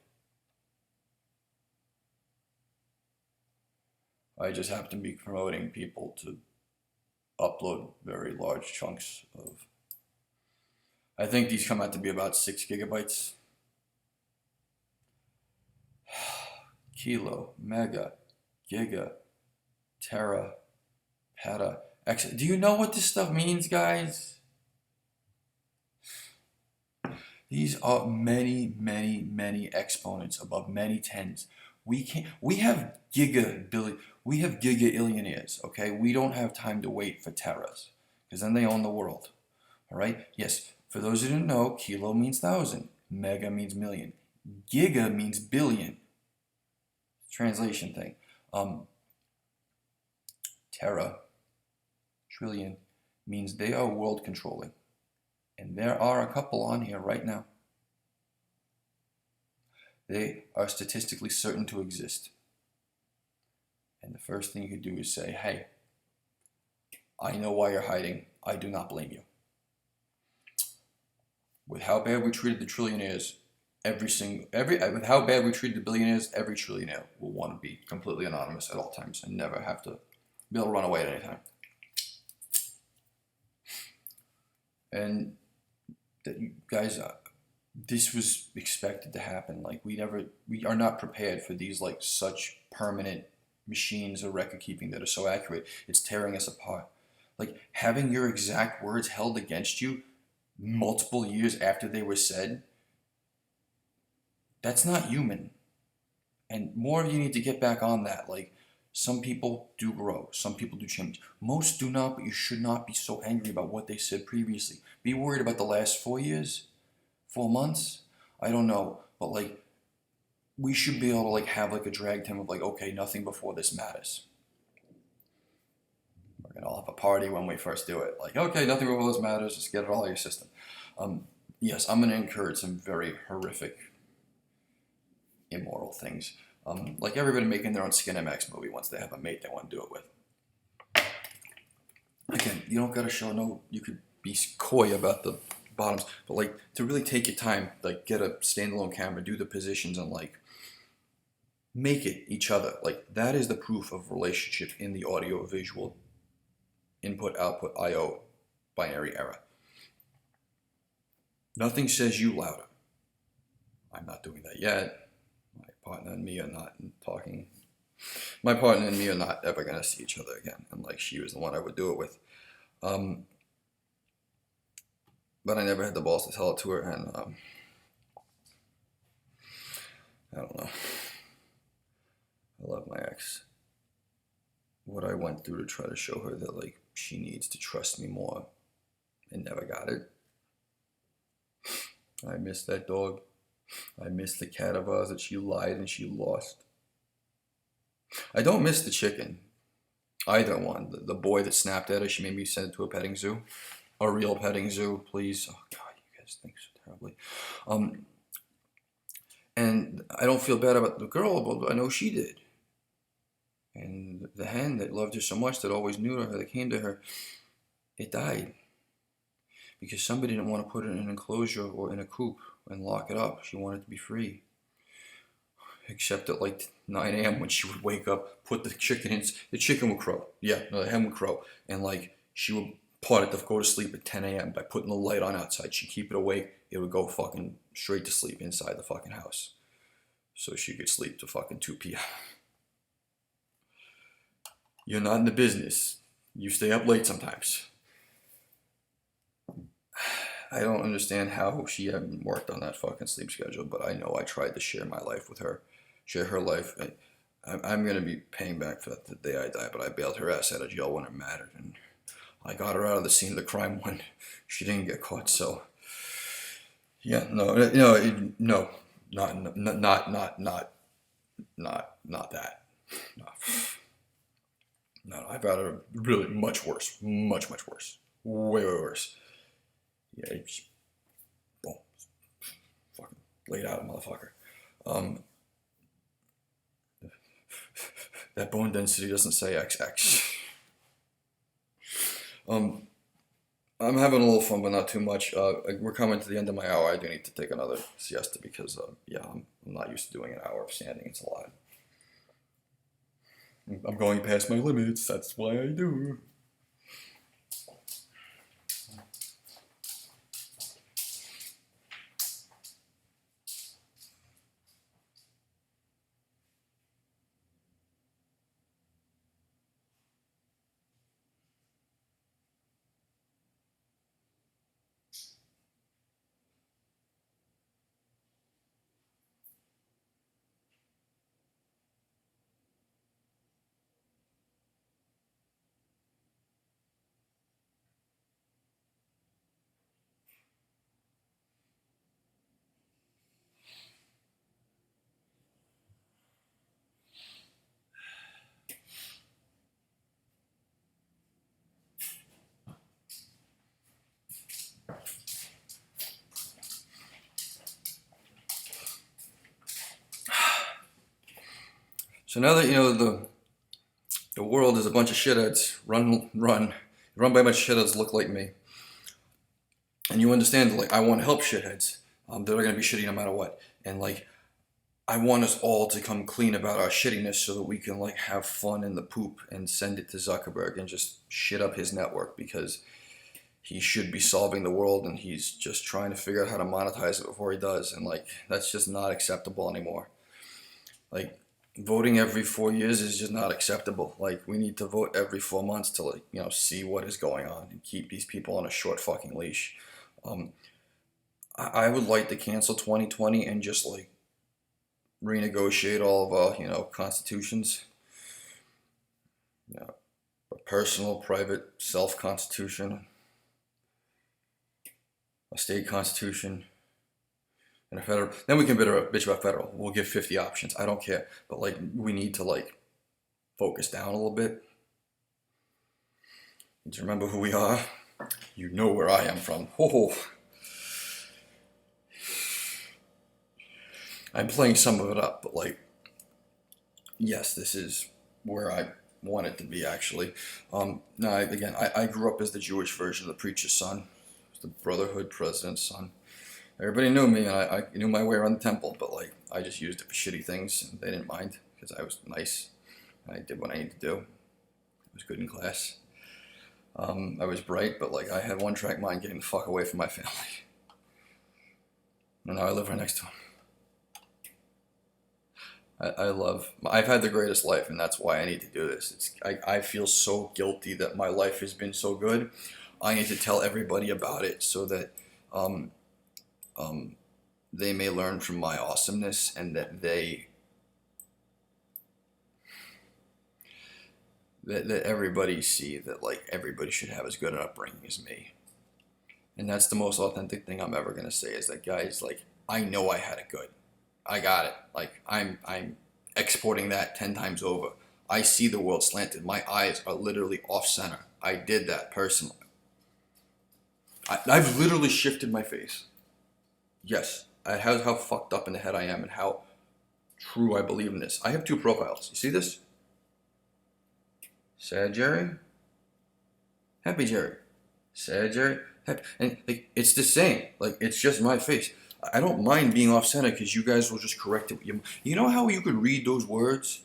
I just happen to be promoting people to upload very large chunks of. I think these come out to be about 6 gigabytes. Kilo, mega, giga, tera, peta, exa. Do you know what this stuff means, guys? These are many, many, many exponents above many tens. We have giga illionaires, okay? We don't have time to wait for teras, because then they own the world. All right? Yes, for those who didn't know, kilo means 1,000, mega means million, giga means billion. Translation thing. Tera, trillion, means they are world controlling. And there are a couple on here right now. They are statistically certain to exist. And the first thing you could do is say, hey, I know why you're hiding. I do not blame you. With how bad we treated the trillionaires, with how bad we treated the billionaires, every trillionaire will want to be completely anonymous at all times and never have to be able to run away at any time. And that you guys, this was expected to happen. Like we are not prepared for these like such permanent machines of record keeping that are so accurate. It's tearing us apart. Like having your exact words held against you multiple years after they were said, that's not human. And more of you need to get back on that. Like some people do grow, some people do change. Most do not, but you should not be so angry about what they said previously. Be worried about the last 4 years, 4 months. I don't know, but like we should be able to like have like a drag time of like, okay, nothing before this matters. We're gonna all have a party when we first do it. Like, okay, nothing before this matters. Just get it all out of your system. Yes, I'm gonna encourage some very horrific, immoral things. Like everybody making their own Skinemax movie once they have a mate they want to do it with. Again, you don't gotta show no. You could be coy about the bottoms, but like to really take your time, like get a standalone camera, do the positions, and like make it each other. Like that is the proof of relationship in the audio visual input output I/O binary era. Nothing says you louder. I'm not doing that yet. My partner and me are not talking. My partner and me are not ever gonna see each other again. And like she was the one I would do it with. But I never had the balls to tell it to her, and I don't know. I love my ex. What I went through to try to show her that like she needs to trust me more, and never got it. I miss that dog. I miss the cat of ours that she lied and she lost. I don't miss the chicken. Either one. The boy that snapped at her, she made me send it to a petting zoo. A real petting zoo, please. Oh God, you guys think so terribly. Um, and I don't feel bad about the girl, but I know she did. And the hen that loved her so much, that always knew her, that came to her, it died because somebody didn't want to put it in an enclosure or in a coop and lock it up. She wanted to be free. Except at like 9 a.m. when she would wake up, put the chicken in, the chicken would crow. Yeah, no, the hen would crow. And like she would put it to go to sleep at 10 a.m. by putting the light on outside. She'd keep it awake. It would go fucking straight to sleep inside the fucking house. So she could sleep to fucking 2 p.m. You're not in the business. You stay up late sometimes. I don't understand how she hadn't worked on that fucking sleep schedule, but I know I tried to share my life with her, share her life. I'm gonna be paying back for that the day I die, but I bailed her ass out of jail when it mattered, and I got her out of the scene of the crime when she didn't get caught. So, yeah, no, no, not that. No, no, I've got her really much worse, much worse, way worse. Yeah, boom, fucking laid out, motherfucker. Um, that bone density doesn't say XX. Um, I'm having a little fun, but not too much. We're coming to the end of my hour. I do need to take another siesta because, yeah, I'm not used to doing an hour of standing. It's a lot. I'm going past my limits. That's why I do. So now that you know the world is a bunch of shitheads, run by a bunch of shitheads look like me, and you understand that, like, I want to help shitheads. They're gonna be shitty no matter what, and like I want us all to come clean about our shittiness so that we can like have fun in the poop and send it to Zuckerberg and just shit up his network because he should be solving the world and he's just trying to figure out how to monetize it before he does, and like that's just not acceptable anymore. Like voting every 4 years is just not acceptable. Like we need to vote every 4 months to like see what is going on and keep these people on a short fucking leash. Um, I would like to cancel 2020 and just like renegotiate all of our constitutions. Yeah, a personal, private, self constitution, a state constitution, and a federal. Then we can bitch about federal. We'll give 50 options. I don't care, but like we need to like focus down a little bit. Do you remember who we are? You know where I am from. Oh, I'm playing some of it up, but like, yes, this is where I want it to be actually. No, I grew up as the Jewish version of the preacher's son, the Brotherhood president's son. Everybody knew me, and I knew my way around the temple, but like I just used it for shitty things, and they didn't mind because I was nice. I did what I needed to do. I was good in class. I was bright, but like I had one-track mind, getting the fuck away from my family. And now I live right next to him. I've had the greatest life, and that's why I need to do this. I feel so guilty that my life has been so good. I need to tell everybody about it so that they may learn from my awesomeness, and that that everybody see that like everybody should have as good an upbringing as me. And that's the most authentic thing I'm ever gonna say is that, guys, like I know I had it good. I got it. Like I'm exporting that 10 times over. I see the world slanted. My eyes are literally off center. I did that personally. I've literally shifted my face. Yes, how fucked up in the head I am and how true I believe in this. I have 2 profiles. You see this? Sad Jerry, happy Jerry, sad Jerry, happy. And like, it's the same. Like, it's just my face. I don't mind being off center because you guys will just correct it. You know how you could read those words,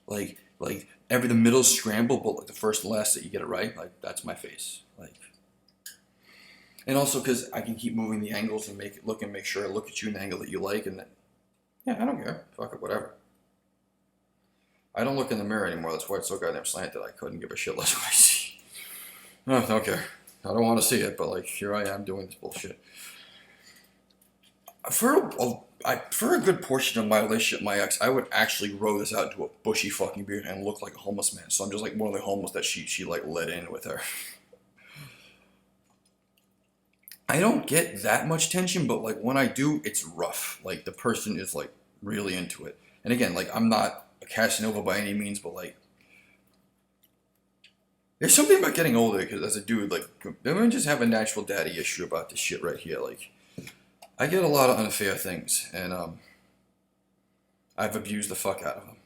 like the middle scramble, but like the first and last that you get it right. Like, that's my face. Like, and also because I can keep moving the angles and make it look and make sure I look at you in the angle that you like, and then yeah, I don't care. Fuck it, whatever. I don't look in the mirror anymore. That's why it's so goddamn slanted. I couldn't give a shit less what I see. No, don't care. I don't want to see it, but like here I am doing this bullshit. For a good portion of my relationship, my ex, I would actually grow this out to a bushy fucking beard and look like a homeless man. So I'm just like one of the homeless that she like let in with her. I don't get that much tension, but like when I do, it's rough. Like the person is like really into it. And again, like I'm not a Casanova by any means, but like there's something about getting older because as a dude, like I just have a natural daddy issue about this shit right here. Like I get a lot of unfair things, and I've abused the fuck out of them.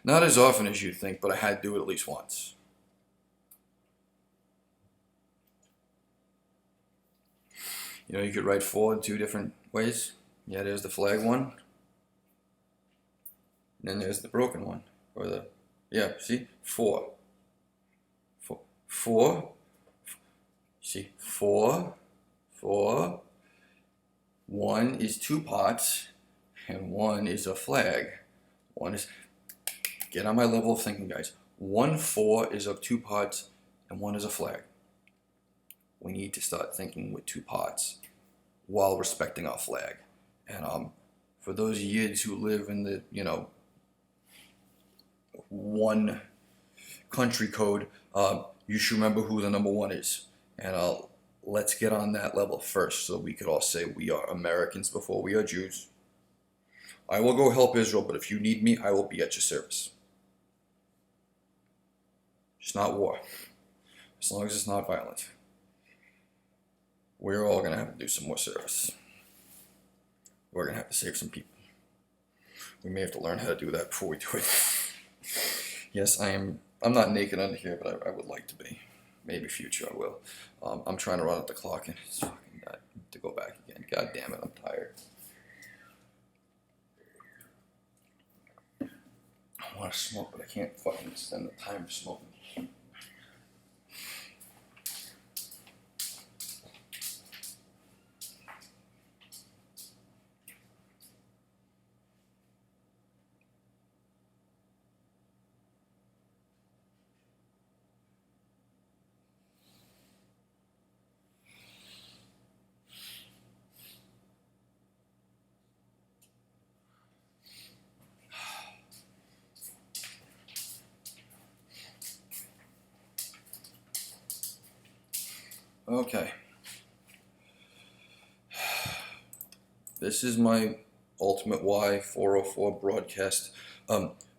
Not as often as you'd think, but I had to do it at least once. You know, you could write forward 2 different ways. Yeah, there's the flag one. And then there's the broken one. Or the, yeah, see? 4. 4. See? 4. 4. 1 is 2 pots. And 1 is a flag. 1 is, get on my level of thinking, guys. 1 4 is of 2 pots. And 1 is a flag. We need to start thinking with 2 pots while respecting our flag. And for those yids who live in the, you know, 1 country code, you should remember who the number 1 is. And let's get on that level first so we could all say we are Americans before we are Jews. I will go help Israel, but if you need me, I will be at your service. It's not war. As long as it's not violent. We're all going to have to do some more service. We're going to have to save some people. We may have to learn how to do that before we do it. Yes, I'm not naked under here, but I would like to be. Maybe future I will. I'm trying to run up the clock and it's fucking got to go back again. God damn it, I'm tired. I want to smoke, but I can't fucking extend the time for smoking. Okay. This is my Ultimate Y 404 broadcast.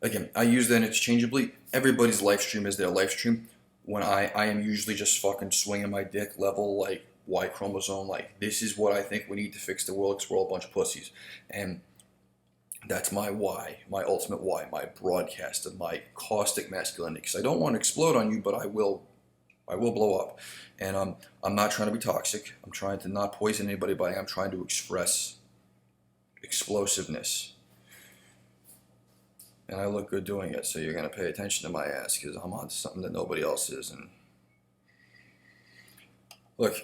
Again, I use that interchangeably. Everybody's live stream is their live stream. When I am usually just fucking swinging my dick level, like Y chromosome, like this is what I think we need to fix the world because we're all a bunch of pussies. And that's my Y, my ultimate Y, my broadcast of my caustic masculinity. Because I don't want to explode on you, but I will blow up. And I'm not trying to be toxic. I'm trying to not poison anybody, but I am trying to express explosiveness. And I look good doing it, so you're going to pay attention to my ass because I'm on something that nobody else is. And look,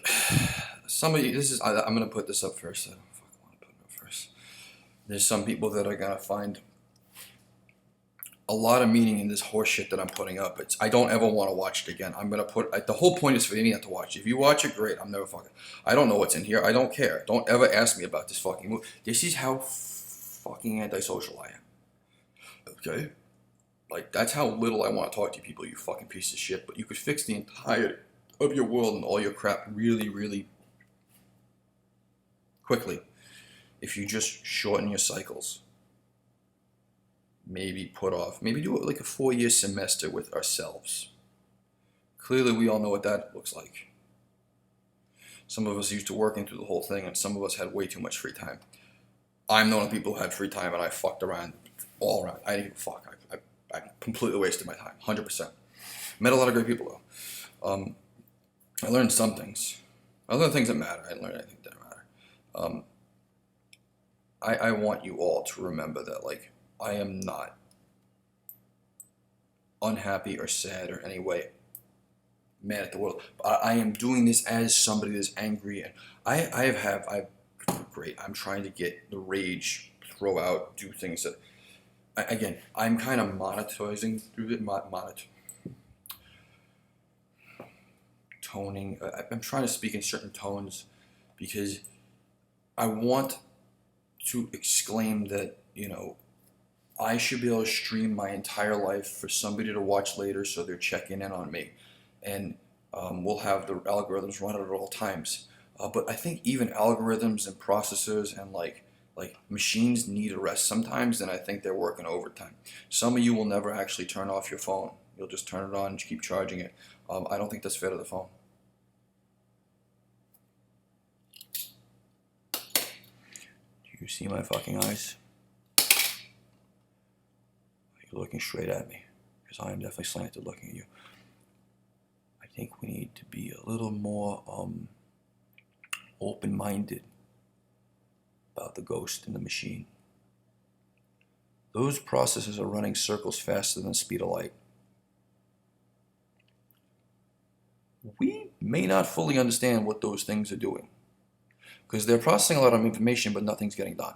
some of you, I'm going to put this up first. I don't fucking want to put it up first. There's some people that are going to find a lot of meaning in this horse shit that I'm putting up. I don't ever want to watch it again. I'm going to put, the whole point is for you not to watch it. If you watch it, great. I'm never fucking, I don't know what's in here. I don't care. Don't ever ask me about this fucking movie. This is how fucking antisocial I am. Okay? Like, that's how little I want to talk to you people, you fucking piece of shit. But you could fix the entirety of your world and all your crap really, really quickly if you just shorten your cycles. maybe put off, maybe do like a 4-year semester with ourselves. Clearly, we all know what that looks like. Some of us used to working through the whole thing, and some of us had way too much free time. I'm known people who had free time, and I fucked around all around. I didn't even fuck. I completely wasted my time, 100%. Met a lot of great people, though. I learned some things. I learned things that matter. I didn't learn anything that didn't matter. I want you all to remember that, like, I am not unhappy or sad or any way mad at the world. I am doing this as somebody that's angry, and I great. I'm trying to get the rage, throw out, do things that. Again, I'm kind of monetizing through it. Toning. I'm trying to speak in certain tones because I want to exclaim that, you know, I should be able to stream my entire life for somebody to watch later, so they're checking in on me, and we'll have the algorithms run it at all times. But I think even algorithms and processors and like machines need a rest sometimes, and I think they're working overtime. Some of you will never actually turn off your phone. You'll just turn it on and keep charging it. I don't think that's fair to the phone. Do you see my fucking eyes? You're looking straight at me, because I am definitely slanted looking at you. I think we need to be a little more open-minded about the ghost in the machine. Those processes are running circles faster than the speed of light. We may not fully understand what those things are doing, because they're processing a lot of information, but nothing's getting done.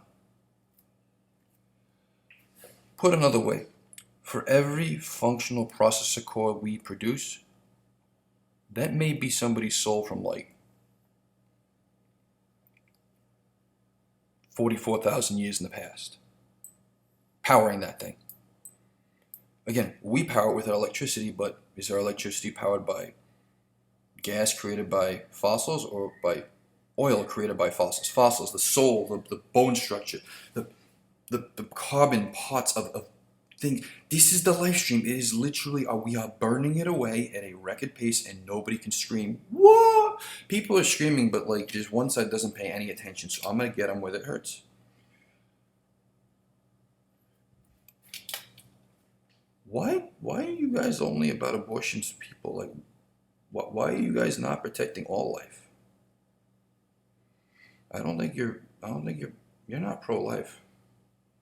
Put another way, for every functional processor core we produce, that may be somebody's soul from like 44,000 years in the past, powering that thing. Again, we power it with our electricity, but is our electricity powered by gas created by fossils or by oil created by fossils? Fossils, the soul, the bone structure, the carbon parts of things. This is the life stream. It is literally, we are burning it away at a record pace, and nobody can scream, whoa! People are screaming, but like just one side doesn't pay any attention, so I'm going to get them where it hurts. Why are you guys only about abortions, people? Like, why are you guys not protecting all life? I don't think you're not pro-life.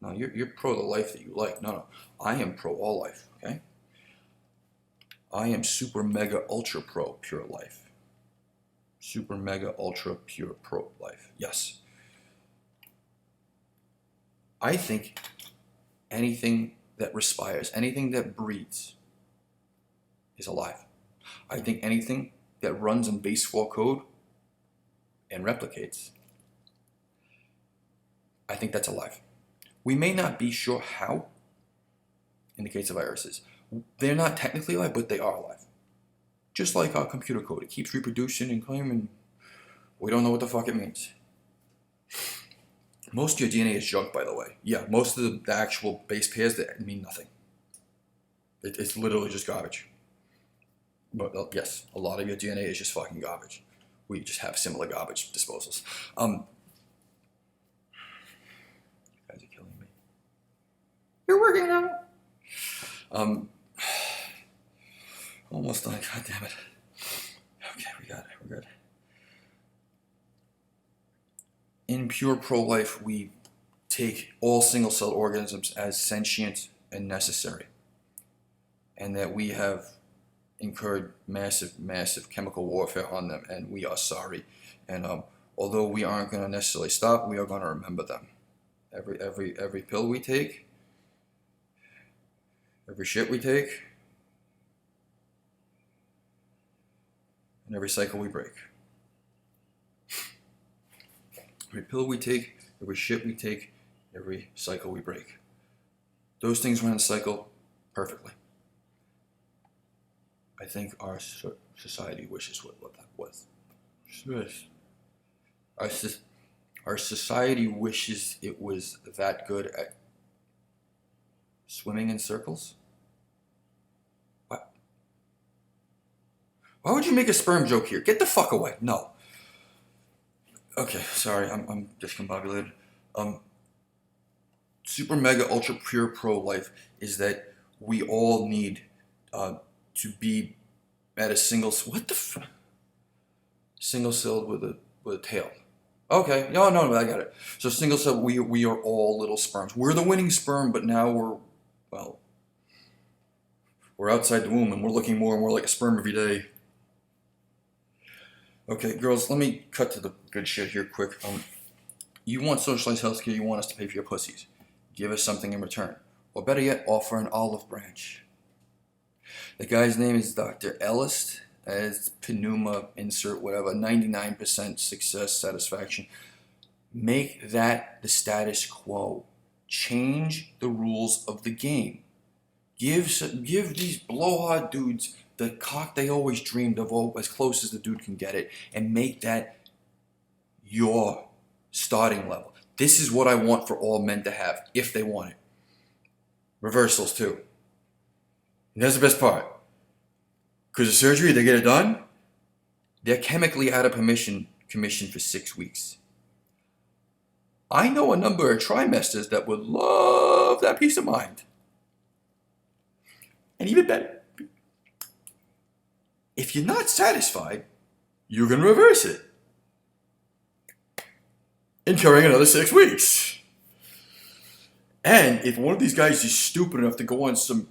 No, you're pro the life that you like. No, I am pro all life, okay? I am super mega ultra pro pure life. Super mega ultra pure pro life. Yes. I think anything that respires, anything that breathes is alive. I think anything that runs in base 4 code and replicates, I think that's alive. We may not be sure how, in the case of viruses. They're not technically alive, but they are alive. Just like our computer code. It keeps reproducing and claiming. We don't know what the fuck it means. Most of your DNA is junk, by the way. Yeah, most of the actual base pairs that mean nothing. It's literally just garbage. But yes, a lot of your DNA is just fucking garbage. We just have similar garbage disposals. You guys are killing me. You're working on it. Almost done. God damn it. Okay, we got it. We're good. In pure pro-life, we take all single-cell organisms as sentient and necessary, and that we have incurred massive, massive chemical warfare on them, and we are sorry. And although we aren't going to necessarily stop, we are going to remember them. Every pill we take, every shit we take, and every cycle we break. Every pill we take, every shit we take, every cycle we break. Those things run a cycle perfectly. I think our society wishes what that was. Our society wishes it was that good at Swimming in circles? What? Why would you make a sperm joke here? Get the fuck away. No. Okay, sorry, I'm discombobulated. Super mega ultra pure pro life is that we all need to be at a single single celled with a tail. Okay, no, I got it. So single cell, we are all little sperms. We're the winning sperm, but now we're outside the womb and we're looking more and more like a sperm every day. Okay, girls, let me cut to the good shit here quick. You want socialized healthcare, you want us to pay for your pussies. Give us something in return. Or better yet, offer an olive branch. The guy's name is Dr. Ellis. As pneuma, insert whatever, 99% success, satisfaction. Make that the status quo. Change the rules of the game. Give these blowhard dudes the cock they always dreamed of, as close as the dude can get it, and make that your starting level. This is what I want for all men to have, if they want it. Reversals too. And that's the best part. Because the surgery, they get it done, they're chemically out of commission for 6 weeks. I know a number of trimesters that would love that peace of mind. And even better, if you're not satisfied, you're going to reverse it, incurring another 6 weeks. And if one of these guys is stupid enough to go on some,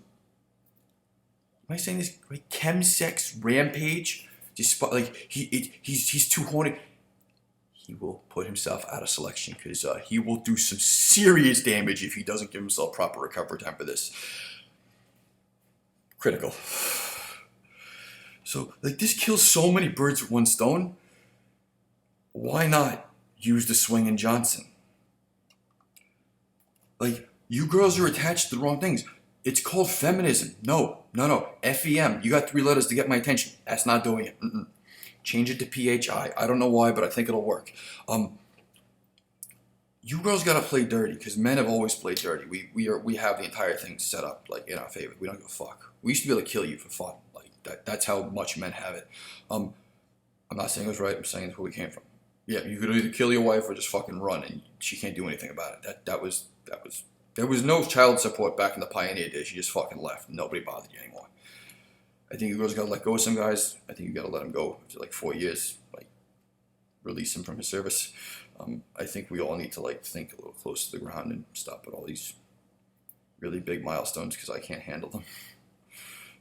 am I saying this? Like chemsex rampage, just like he's too horny, he will put himself out of selection because he will do some serious damage if he doesn't give himself proper recovery time for this. Critical. So like this kills so many birds with one stone. Why not use the swinging Johnson? Like, you girls are attached to the wrong things. It's called feminism. No. FEM. You got 3 letters to get my attention. That's not doing it. Change it to PHI. I don't know why, but I think it'll work. You girls gotta play dirty, because men have always played dirty. We have the entire thing set up like in our favor. We don't give a fuck. We used to be able to kill you for fun. Like that's how much men have it. I'm not saying it was right. I'm saying it's where we came from. Yeah, you could either kill your wife or just fucking run, and she can't do anything about it. There was no child support back in the pioneer days. You just fucking left. Nobody bothered you anymore. I think you girls gotta let go of some guys. I think you gotta let them go after like 4 years. Like, release him from his service. I think we all need to like think a little close to the ground and stop at all these really big milestones because I can't handle them.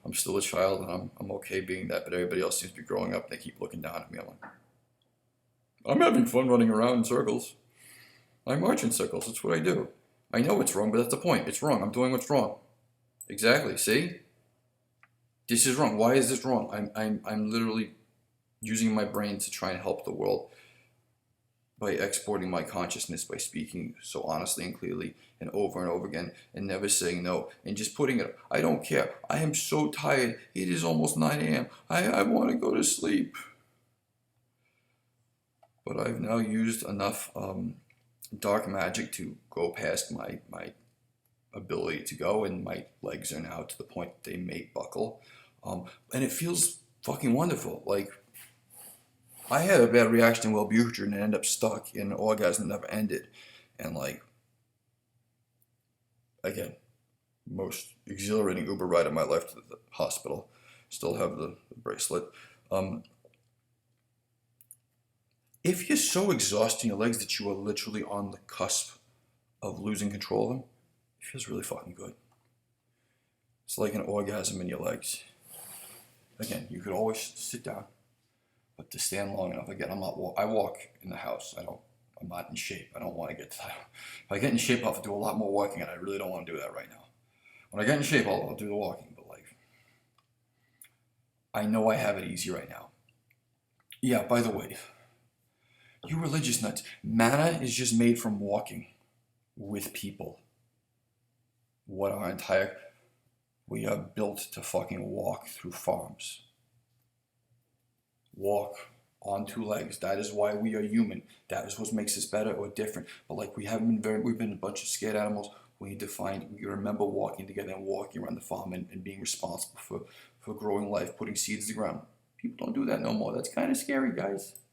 I'm still a child and I'm okay being that, but everybody else seems to be growing up and they keep looking down at me. I'm like, I'm having fun running around in circles. I march in circles. That's what I do. I know it's wrong, but that's the point. It's wrong. I'm doing what's wrong. Exactly. See? This is wrong. Why is this wrong? I'm literally using my brain to try and help the world by exporting my consciousness, by speaking so honestly and clearly and over again and never saying no and just putting it, I don't care. I am so tired. It is almost 9 a.m. I want to go to sleep. But I've now used enough dark magic to go past my ability to go, and my legs are now to the point that they may buckle. And it feels fucking wonderful. Like, I had a bad reaction to Wellbutrin and ended up stuck in an orgasm that never ended. And like, again, most exhilarating Uber ride of my life to the hospital. Still have the bracelet. If you're so exhausted in your legs that you are literally on the cusp of losing control of them, it feels really fucking good. It's like an orgasm in your legs. Again, you could always sit down, but to stand long enough, again, I walk in the house. I'm not in shape. I don't want to get to that. If I get in shape, I'll have to do a lot more walking, and I really don't want to do that right now. When I get in shape, I'll do the walking, but like, I know I have it easy right now. Yeah, by the way, you religious nuts, manna is just made from walking with people. We are built to fucking walk through farms. Walk on 2 legs. That is why we are human. That is what makes us better or different. But like, we've been a bunch of scared animals. We need to find, we remember walking together and walking around the farm and being responsible for growing life, putting seeds in the ground. People don't do that no more. That's kind of scary, guys.